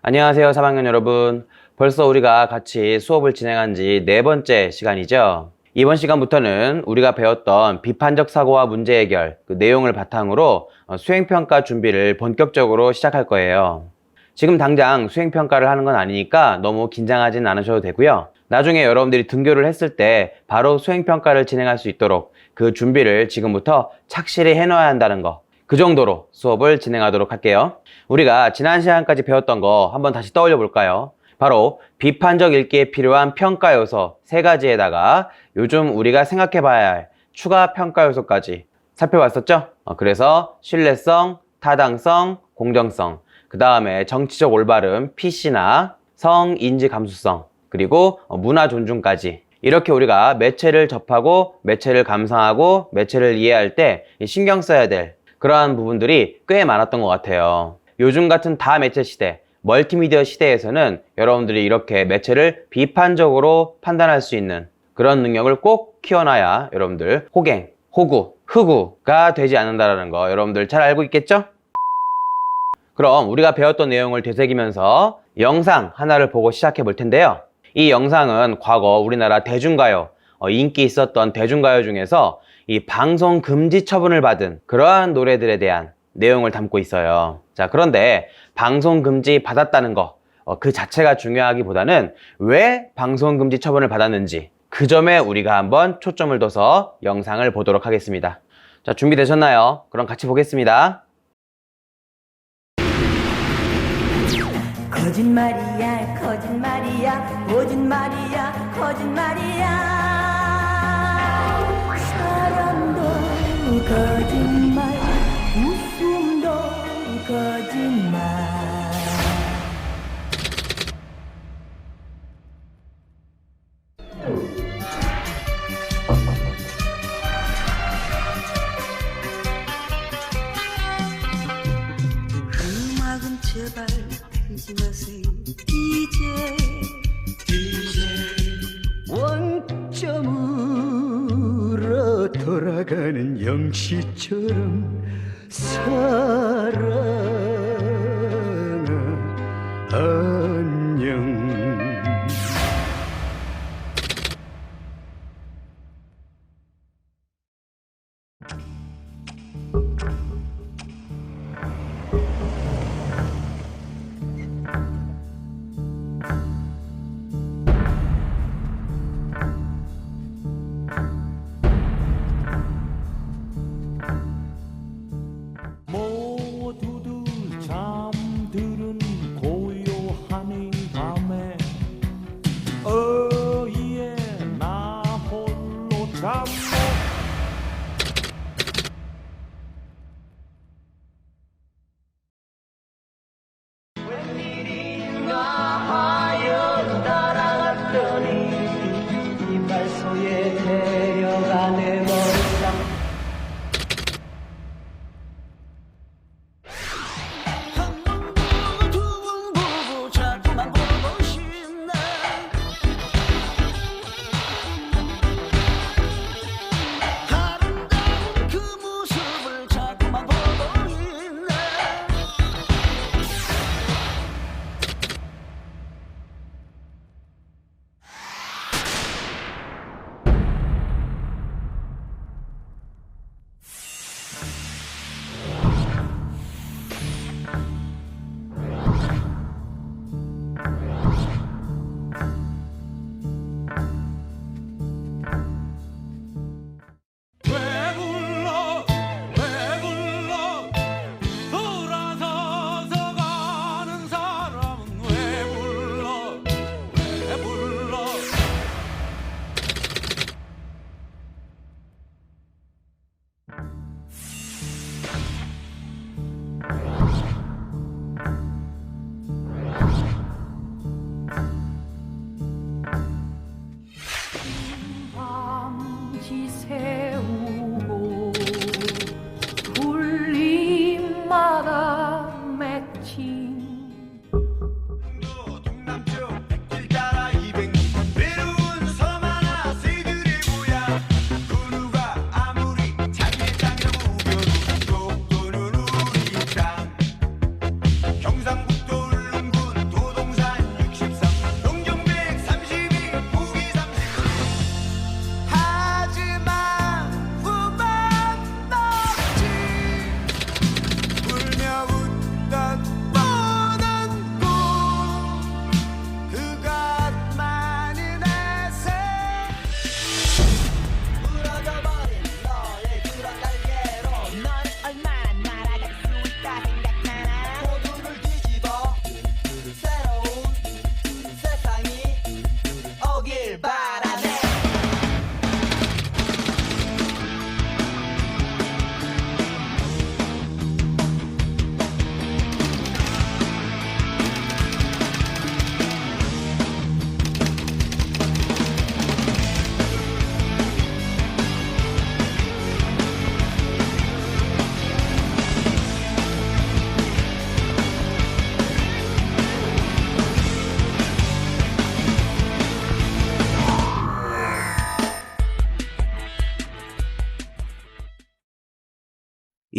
안녕하세요, 3학년 여러분. 벌써 우리가 같이 수업을 진행한 지 네 번째 시간이죠. 이번 시간부터는 우리가 배웠던 비판적 사고와 문제 해결 그 내용을 바탕으로 수행평가 준비를 본격적으로 시작할 거예요. 지금 당장 수행평가를 하는 건 아니니까 너무 긴장하진 않으셔도 되고요. 나중에 여러분들이 등교를 했을 때 바로 수행평가를 진행할 수 있도록 그 준비를 지금부터 착실히 해놔야 한다는 거. 그 정도로 수업을 진행하도록 할게요. 우리가 지난 시간까지 배웠던 거 한번 다시 떠올려 볼까요? 바로 비판적 읽기에 필요한 평가 요소 세 가지에다가 요즘 우리가 생각해 봐야 할 추가 평가 요소까지 살펴봤었죠? 그래서 신뢰성, 타당성, 공정성, 그 다음에 정치적 올바름, PC나 성, 인지 감수성, 그리고 문화 존중까지 이렇게 우리가 매체를 접하고 매체를 감상하고 매체를 이해할 때 신경 써야 될 그러한 부분들이 꽤 많았던 것 같아요. 요즘 같은 다매체 시대, 멀티미디어 시대에서는 여러분들이 이렇게 매체를 비판적으로 판단할 수 있는 그런 능력을 꼭 키워놔야 여러분들 호갱, 호구, 흑우가 되지 않는다는 거 여러분들 잘 알고 있겠죠? 그럼 우리가 배웠던 내용을 되새기면서 영상 하나를 보고 시작해 볼 텐데요. 이 영상은 과거 우리나라 대중가요, 인기 있었던 대중가요 중에서 이 방송 금지 처분을 받은 그러한 노래들에 대한 내용을 담고 있어요. 자, 그런데 방송 금지 받았다는 거, 그 자체가 중요하기보다는 왜 방송 금지 처분을 받았는지 그 점에 우리가 한번 초점을 둬서 영상을 보도록 하겠습니다. 자, 준비되셨나요? 그럼 같이 보겠습니다. 거짓말이야 거짓말이야 거짓말이야 거짓말이야 사랑도 거짓말 웃음도 거짓말 음악은 제발 틀지 마세요 이제 원점으로 돌아가는 영시처럼 사랑아 안녕 모두들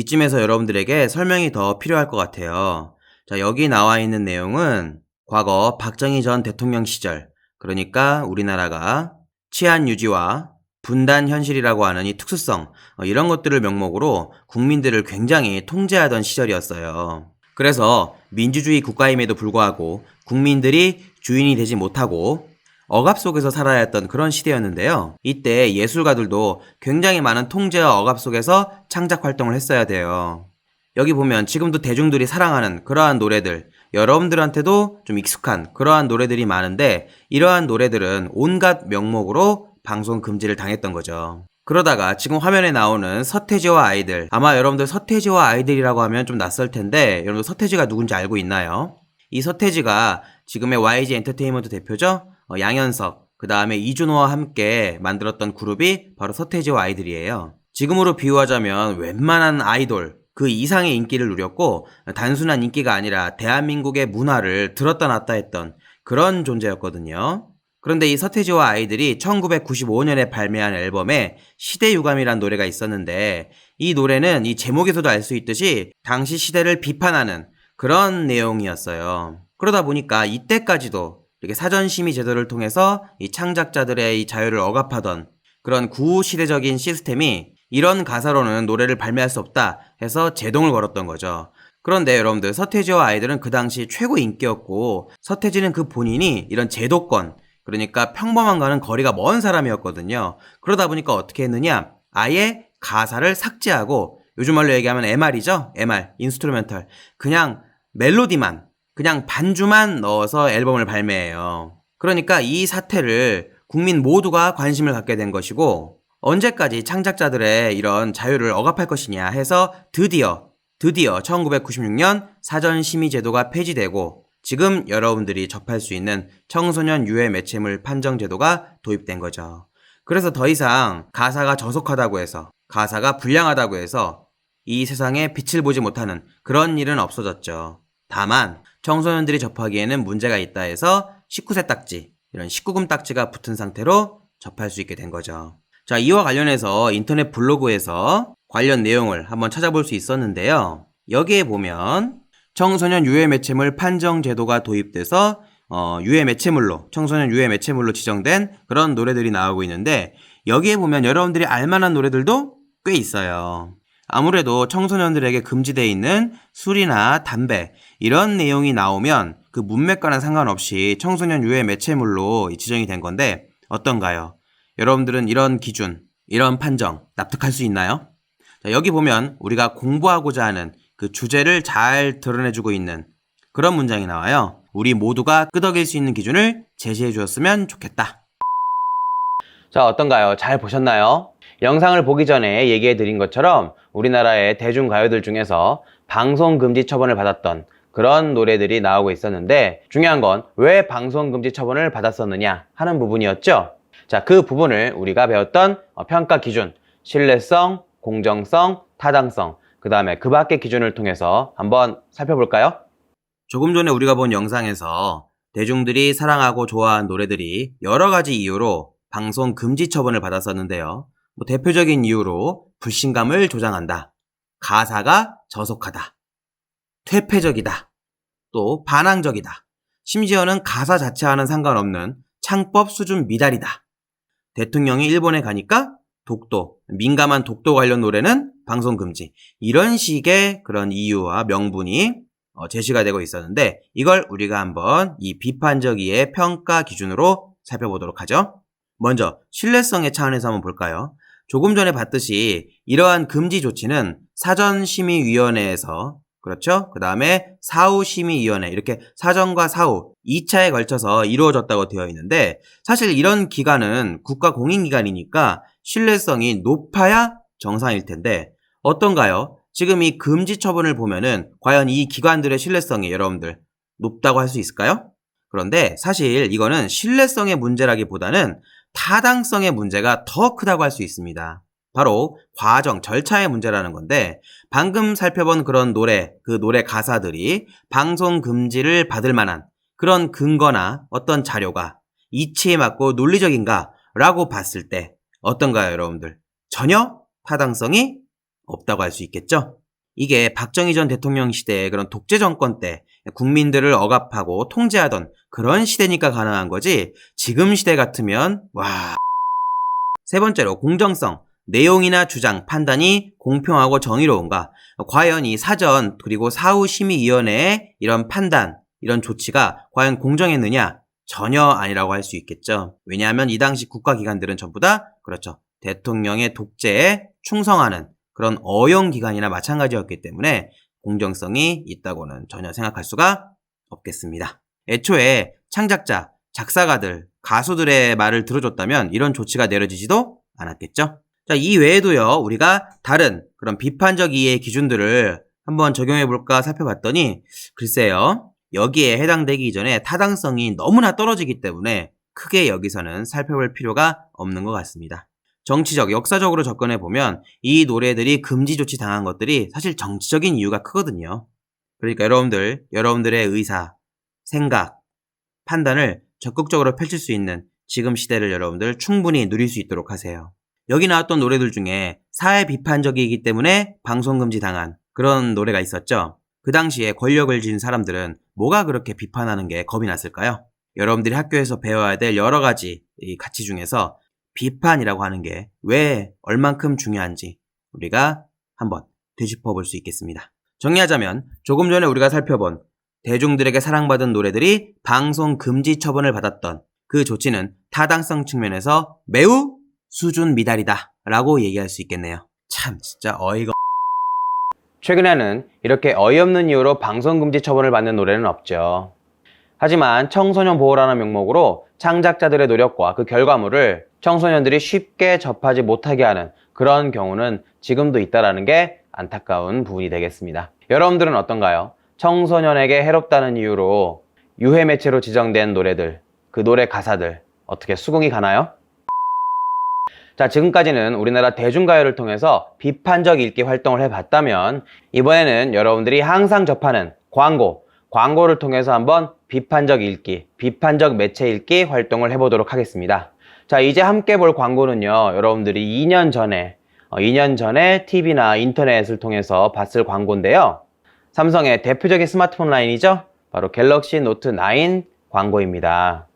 이쯤에서 여러분들에게 설명이 더 필요할 것 같아요. 자, 여기 나와 있는 내용은 과거 박정희 전 대통령 시절, 그러니까 우리나라가 치안 유지와 분단 현실이라고 하는 이 특수성, 이런 것들을 명목으로 국민들을 굉장히 통제하던 시절이었어요. 그래서 민주주의 국가임에도 불구하고 국민들이 주인이 되지 못하고 억압 속에서 살아야 했던 그런 시대였는데요. 이때 예술가들도 굉장히 많은 통제와 억압 속에서 창작 활동을 했어야 돼요. 여기 보면 지금도 대중들이 사랑하는 그러한 노래들, 여러분들한테도 좀 익숙한 그러한 노래들이 많은데, 이러한 노래들은 온갖 명목으로 방송 금지를 당했던 거죠. 그러다가 지금 화면에 나오는 서태지와 아이들, 아마 여러분들 서태지와 아이들이라고 하면 좀 낯설 텐데, 여러분들 서태지가 누군지 알고 있나요? 이 서태지가 지금의 YG 엔터테인먼트 대표죠? 양현석, 그 다음에 이준호와 함께 만들었던 그룹이 바로 서태지와 아이들이에요. 지금으로 비유하자면 웬만한 아이돌 그 이상의 인기를 누렸고, 단순한 인기가 아니라 대한민국의 문화를 들었다 놨다 했던 그런 존재였거든요. 그런데 이 서태지와 아이들이 1995년에 발매한 앨범에 시대유감이란 노래가 있었는데, 이 노래는 이 제목에서도 알 수 있듯이 당시 시대를 비판하는 그런 내용이었어요. 그러다 보니까 이때까지도 이렇게 사전심의 제도를 통해서 이 창작자들의 이 자유를 억압하던 그런 구시대적인 시스템이 이런 가사로는 노래를 발매할 수 없다 해서 제동을 걸었던 거죠. 그런데 여러분들, 서태지와 아이들은 그 당시 최고 인기였고, 서태지는 그 본인이 이런 제도권, 그러니까 평범함과는 거리가 먼 사람이었거든요. 그러다 보니까 어떻게 했느냐, 아예 가사를 삭제하고, 요즘 말로 얘기하면 MR이죠? MR, 인스트루멘털. 그냥 멜로디만, 그냥 반주만 넣어서 앨범을 발매해요. 그러니까 이 사태를 국민 모두가 관심을 갖게 된 것이고, 언제까지 창작자들의 이런 자유를 억압할 것이냐 해서 드디어 1996년 사전심의제도가 폐지되고, 지금 여러분들이 접할 수 있는 청소년 유해 매체물 판정 제도가 도입된 거죠. 그래서 더 이상 가사가 저속하다고 해서, 가사가 불량하다고 해서 이 세상에 빛을 보지 못하는 그런 일은 없어졌죠. 다만 청소년들이 접하기에는 문제가 있다 해서 19세 딱지, 이런 19금 딱지가 붙은 상태로 접할 수 있게 된 거죠. 자, 이와 관련해서 인터넷 블로그에서 관련 내용을 한번 찾아볼 수 있었는데요. 여기에 보면 청소년 유해 매체물 판정 제도가 도입돼서 유해 매체물로, 청소년 유해 매체물로 지정된 그런 노래들이 나오고 있는데, 여기에 보면 여러분들이 알만한 노래들도 꽤 있어요. 아무래도 청소년들에게 금지되어 있는 술이나 담배, 이런 내용이 나오면 그 문맥과는 상관없이 청소년 유해 매체물로 지정이 된 건데, 어떤가요? 여러분들은 이런 기준, 이런 판정 납득할 수 있나요? 자, 여기 보면 우리가 공부하고자 하는 그 주제를 잘 드러내주고 있는 그런 문장이 나와요. 우리 모두가 끄덕일 수 있는 기준을 제시해 주었으면 좋겠다. 자, 어떤가요? 잘 보셨나요? 영상을 보기 전에 얘기해 드린 것처럼 우리나라의 대중가요들 중에서 방송금지 처분을 받았던 그런 노래들이 나오고 있었는데, 중요한 건 왜 방송금지 처분을 받았었느냐 하는 부분이었죠. 자, 그 부분을 우리가 배웠던 평가 기준, 신뢰성, 공정성, 타당성, 그 다음에 그 밖의 기준을 통해서 한번 살펴볼까요? 조금 전에 우리가 본 영상에서 대중들이 사랑하고 좋아한 노래들이 여러 가지 이유로 방송 금지 처분을 받았었는데요. 대표적인 이유로 불신감을 조장한다, 가사가 저속하다, 퇴폐적이다, 또 반항적이다, 심지어는 가사 자체와는 상관없는 창법 수준 미달이다, 대통령이 일본에 가니까 독도, 민감한 독도 관련 노래는 방송 금지, 이런 식의 그런 이유와 명분이 제시가 되고 있었는데, 이걸 우리가 한번 이 비판적 이의 평가 기준으로 살펴보도록 하죠. 먼저 신뢰성의 차원에서 한번 볼까요? 조금 전에 봤듯이 이러한 금지 조치는 사전심의위원회에서, 그렇죠? 그 다음에 사후심의위원회, 이렇게 사전과 사후 2차에 걸쳐서 이루어졌다고 되어 있는데, 사실 이런 기관은 국가 공인기관이니까 신뢰성이 높아야 정상일 텐데, 어떤가요? 지금 이 금지 처분을 보면은 과연 이 기관들의 신뢰성이 여러분들 높다고 할 수 있을까요? 그런데 사실 이거는 신뢰성의 문제라기보다는 타당성의 문제가 더 크다고 할 수 있습니다. 바로 과정, 절차의 문제라는 건데, 방금 살펴본 그런 노래, 그 노래 가사들이 방송 금지를 받을 만한 그런 근거나 어떤 자료가 이치에 맞고 논리적인가 라고 봤을 때 어떤가요, 여러분들? 전혀 타당성이 없다고 할 수 있겠죠? 이게 박정희 전 대통령 시대의 그런 독재 정권 때 국민들을 억압하고 통제하던 그런 시대니까 가능한 거지, 지금 시대 같으면 와. 세 번째로 공정성. 내용이나 주장, 판단이 공평하고 정의로운가? 과연 이 사전 그리고 사후심의위원회의 이런 판단, 이런 조치가 과연 공정했느냐? 전혀 아니라고 할 수 있겠죠. 왜냐하면 이 당시 국가기관들은 전부 다 그렇죠, 대통령의 독재에 충성하는 그런 어용기관이나 마찬가지였기 때문에 공정성이 있다고는 전혀 생각할 수가 없겠습니다. 애초에 창작자, 작사가들, 가수들의 말을 들어줬다면 이런 조치가 내려지지도 않았겠죠. 자, 이 외에도요, 우리가 다른 그런 비판적 이해의 기준들을 한번 적용해볼까 살펴봤더니, 글쎄요, 여기에 해당되기 이전에 타당성이 너무나 떨어지기 때문에 크게 여기서는 살펴볼 필요가 없는 것 같습니다. 정치적, 역사적으로 접근해보면 이 노래들이 금지 조치 당한 것들이 사실 정치적인 이유가 크거든요. 그러니까 여러분들의 의사, 생각, 판단을 적극적으로 펼칠 수 있는 지금 시대를 여러분들 충분히 누릴 수 있도록 하세요. 여기 나왔던 노래들 중에 사회 비판적이기 때문에 방송 금지 당한 그런 노래가 있었죠. 그 당시에 권력을 쥔 사람들은 뭐가 그렇게 비판하는 게 겁이 났을까요? 여러분들이 학교에서 배워야 될 여러 가지 이 가치 중에서 비판이라고 하는 게 왜 얼만큼 중요한지 우리가 한번 되짚어 볼 수 있겠습니다. 정리하자면 조금 전에 우리가 살펴본 대중들에게 사랑받은 노래들이 방송 금지 처분을 받았던 그 조치는 타당성 측면에서 매우 수준 미달이다 라고 얘기할 수 있겠네요. 참 진짜 어이가. 최근에는 이렇게 어이없는 이유로 방송 금지 처분을 받는 노래는 없죠. 하지만 청소년 보호라는 명목으로 창작자들의 노력과 그 결과물을 청소년들이 쉽게 접하지 못하게 하는 그런 경우는 지금도 있다는 게 안타까운 부분이 되겠습니다. 여러분들은 어떤가요? 청소년에게 해롭다는 이유로 유해 매체로 지정된 노래들, 그 노래 가사들 어떻게 수긍이 가나요? 자, 지금까지는 우리나라 대중가요를 통해서 비판적 읽기 활동을 해봤다면 이번에는 여러분들이 항상 접하는 광고를 통해서 한번 비판적 읽기, 비판적 매체 읽기 활동을 해보도록 하겠습니다. 자, 이제 함께 볼 광고는요, 여러분들이 2년 전에 TV나 인터넷을 통해서 봤을 광고인데요. 삼성의 대표적인 스마트폰 라인이죠? 바로 갤럭시 노트 9 광고입니다.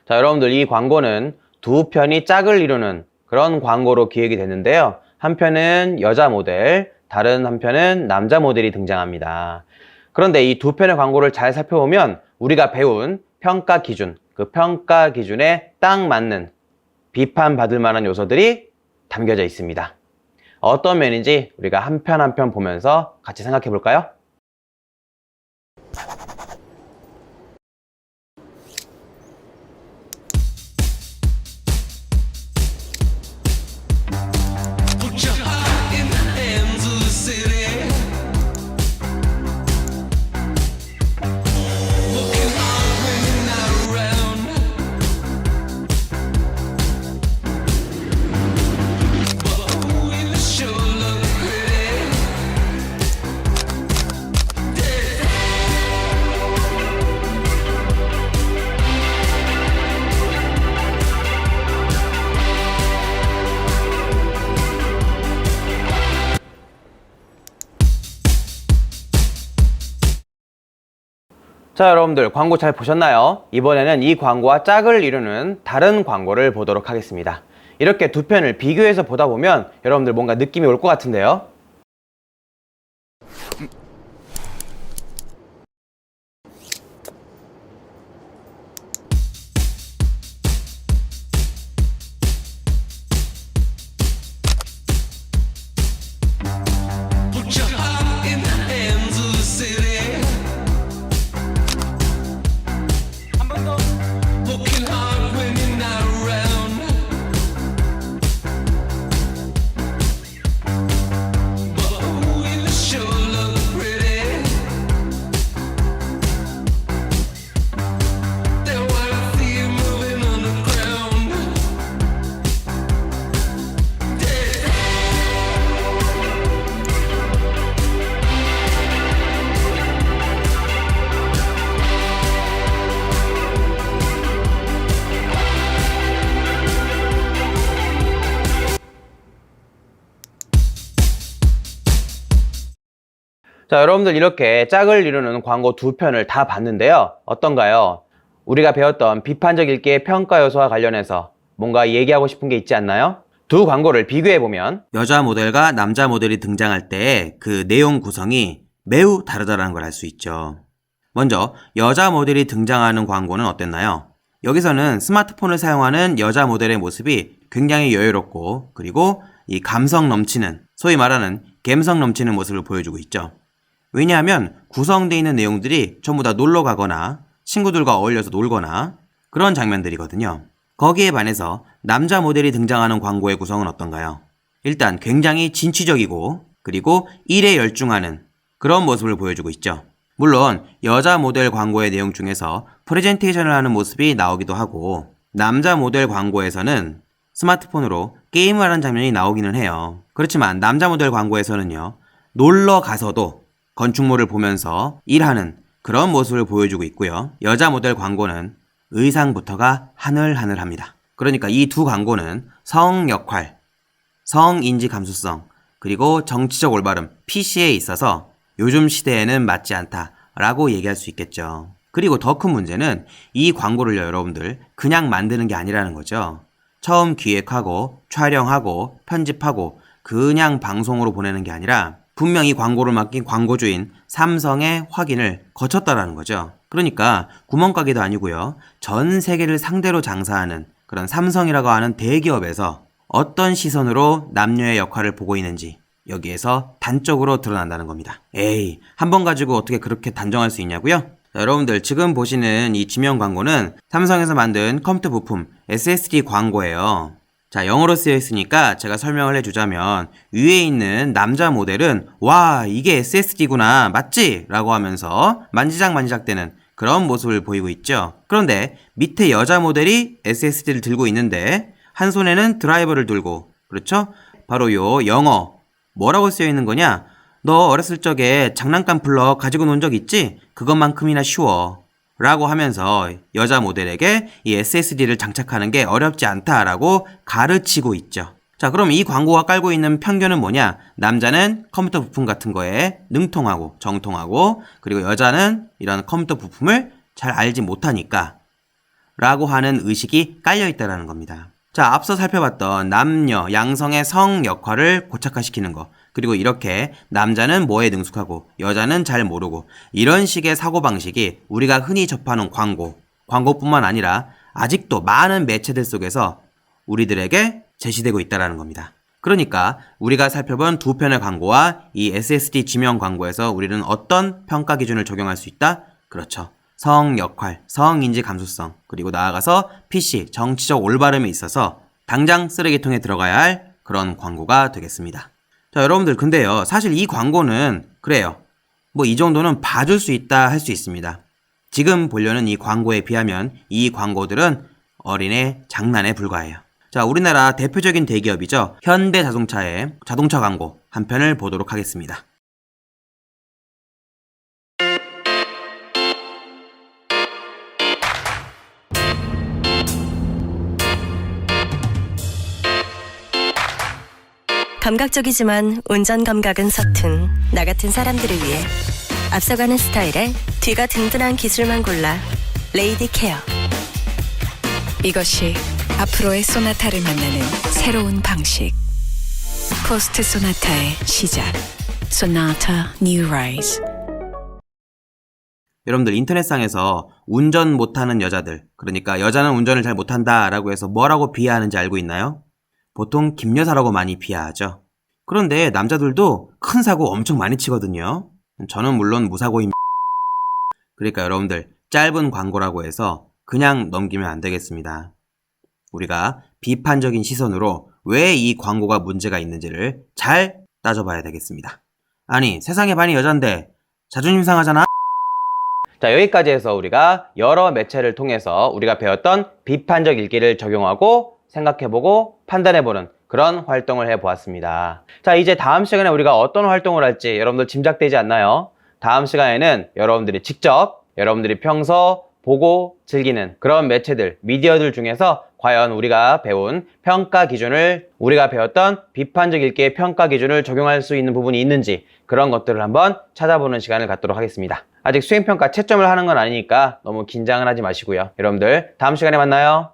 자, 여러분들 이 광고는 두 편이 짝을 이루는 그런 광고로 기획이 됐는데요. 한 편은 여자 모델, 다른 한 편은 남자 모델이 등장합니다. 그런데 이 두 편의 광고를 잘 살펴보면 우리가 배운 평가 기준, 그 평가 기준에 딱 맞는 비판받을 만한 요소들이 담겨져 있습니다. 어떤 면인지 우리가 한 편 한 편 보면서 같이 생각해 볼까요? 자, 여러분들 광고 잘 보셨나요? 이번에는 이 광고와 짝을 이루는 다른 광고를 보도록 하겠습니다. 이렇게 두 편을 비교해서 보다 보면 여러분들 뭔가 느낌이 올 것 같은데요? 자, 여러분들 이렇게 짝을 이루는 광고 두 편을 다 봤는데요. 어떤가요? 우리가 배웠던 비판적 읽기의 평가 요소와 관련해서 뭔가 얘기하고 싶은 게 있지 않나요? 두 광고를 비교해보면 여자 모델과 남자 모델이 등장할 때 그 내용 구성이 매우 다르다는 걸 알 수 있죠. 먼저 여자 모델이 등장하는 광고는 어땠나요? 여기서는 스마트폰을 사용하는 여자 모델의 모습이 굉장히 여유롭고 그리고 이 감성 넘치는, 소위 말하는 갬성 넘치는 모습을 보여주고 있죠. 왜냐하면 구성되어 있는 내용들이 전부 다 놀러 가거나 친구들과 어울려서 놀거나 그런 장면들이거든요. 거기에 반해서 남자 모델이 등장하는 광고의 구성은 어떤가요? 일단 굉장히 진취적이고 그리고 일에 열중하는 그런 모습을 보여주고 있죠. 물론 여자 모델 광고의 내용 중에서 프레젠테이션을 하는 모습이 나오기도 하고 남자 모델 광고에서는 스마트폰으로 게임을 하는 장면이 나오기는 해요. 그렇지만 남자 모델 광고에서는요, 놀러 가서도 건축물을 보면서 일하는 그런 모습을 보여주고 있고요. 여자 모델 광고는 의상부터가 하늘하늘합니다. 그러니까 이 두 광고는 성 역할, 성인지 감수성, 그리고 정치적 올바름, PC에 있어서 요즘 시대에는 맞지 않다라고 얘기할 수 있겠죠. 그리고 더 큰 문제는 이 광고를 여러분들 그냥 만드는 게 아니라는 거죠. 처음 기획하고 촬영하고 편집하고 그냥 방송으로 보내는 게 아니라 분명히 광고를 맡긴 광고주인 삼성의 확인을 거쳤다라는 거죠. 그러니까 구멍가게도 아니고요. 전 세계를 상대로 장사하는 그런 삼성이라고 하는 대기업에서 어떤 시선으로 남녀의 역할을 보고 있는지 여기에서 단적으로 드러난다는 겁니다. 에이, 한 번 가지고 어떻게 그렇게 단정할 수 있냐고요? 자, 여러분들 지금 보시는 이 지명 광고는 삼성에서 만든 컴퓨터 부품 SSD 광고예요. 자, 영어로 쓰여 있으니까 제가 설명을 해주자면 위에 있는 남자 모델은 와, 이게 SSD구나, 맞지? 라고 하면서 만지작만지작대는 그런 모습을 보이고 있죠. 그런데 밑에 여자 모델이 SSD를 들고 있는데 한 손에는 드라이버를 들고, 그렇죠? 바로 요 영어 뭐라고 쓰여 있는 거냐? 너 어렸을 적에 장난감 플러 가지고 논 적 있지? 그것만큼이나 쉬워 라고 하면서 여자 모델에게 이 SSD를 장착하는 게 어렵지 않다라고 가르치고 있죠. 자, 그럼 이 광고가 깔고 있는 편견은 뭐냐? 남자는 컴퓨터 부품 같은 거에 능통하고 정통하고, 그리고 여자는 이런 컴퓨터 부품을 잘 알지 못하니까 라고 하는 의식이 깔려 있다는 겁니다. 자, 앞서 살펴봤던 남녀, 양성의 성 역할을 고착화시키는 거, 그리고 이렇게 남자는 뭐에 능숙하고 여자는 잘 모르고 이런 식의 사고방식이 우리가 흔히 접하는 광고뿐만 아니라 아직도 많은 매체들 속에서 우리들에게 제시되고 있다는 겁니다. 그러니까 우리가 살펴본 두 편의 광고와 이 SSD 지명 광고에서 우리는 어떤 평가 기준을 적용할 수 있다? 그렇죠. 성 역할, 성인지 감수성, 그리고 나아가서 PC, 정치적 올바름에 있어서 당장 쓰레기통에 들어가야 할 그런 광고가 되겠습니다. 자, 여러분들 근데요, 사실 이 광고는 그래요. 뭐 이 정도는 봐줄 수 있다 할 수 있습니다. 지금 보려는 이 광고에 비하면 이 광고들은 어린애 장난에 불과해요. 자, 우리나라 대표적인 대기업이죠. 현대자동차의 자동차 광고 한 편을 보도록 하겠습니다. 감각적이지만 운전 감각은 서툰 나 같은 사람들을 위해 앞서가는 스타일에 뒤가 든든한 기술만 골라 레이디 케어. 이것이 앞으로의 소나타를 만나는 새로운 방식. 포스트 소나타의 시작. 소나타 뉴 라이즈. 여러분들 인터넷상에서 운전 못하는 여자들, 그러니까 여자는 운전을 잘 못한다 라고 해서 뭐라고 비하하는지 알고 있나요? 보통 김여사라고 많이 비하하죠. 그런데 남자들도 큰 사고 엄청 많이 치거든요. 저는 물론 무사고입니다. 그러니까 여러분들 짧은 광고라고 해서 그냥 넘기면 안 되겠습니다. 우리가 비판적인 시선으로 왜 이 광고가 문제가 있는지를 잘 따져봐야 되겠습니다. 아니, 세상의 반이 여잔데 자존심 상하잖아? 자, 여기까지 해서 우리가 여러 매체를 통해서 우리가 배웠던 비판적 읽기를 적용하고 생각해보고 판단해보는 그런 활동을 해보았습니다. 자, 이제 다음 시간에 우리가 어떤 활동을 할지 여러분들 짐작되지 않나요? 다음 시간에는 여러분들이 직접 여러분들이 평소 보고 즐기는 그런 매체들, 미디어들 중에서 과연 우리가 배운 평가 기준을, 우리가 배웠던 비판적 읽기의 평가 기준을 적용할 수 있는 부분이 있는지 그런 것들을 한번 찾아보는 시간을 갖도록 하겠습니다. 아직 수행평가 채점을 하는 건 아니니까 너무 긴장을 하지 마시고요. 여러분들 다음 시간에 만나요.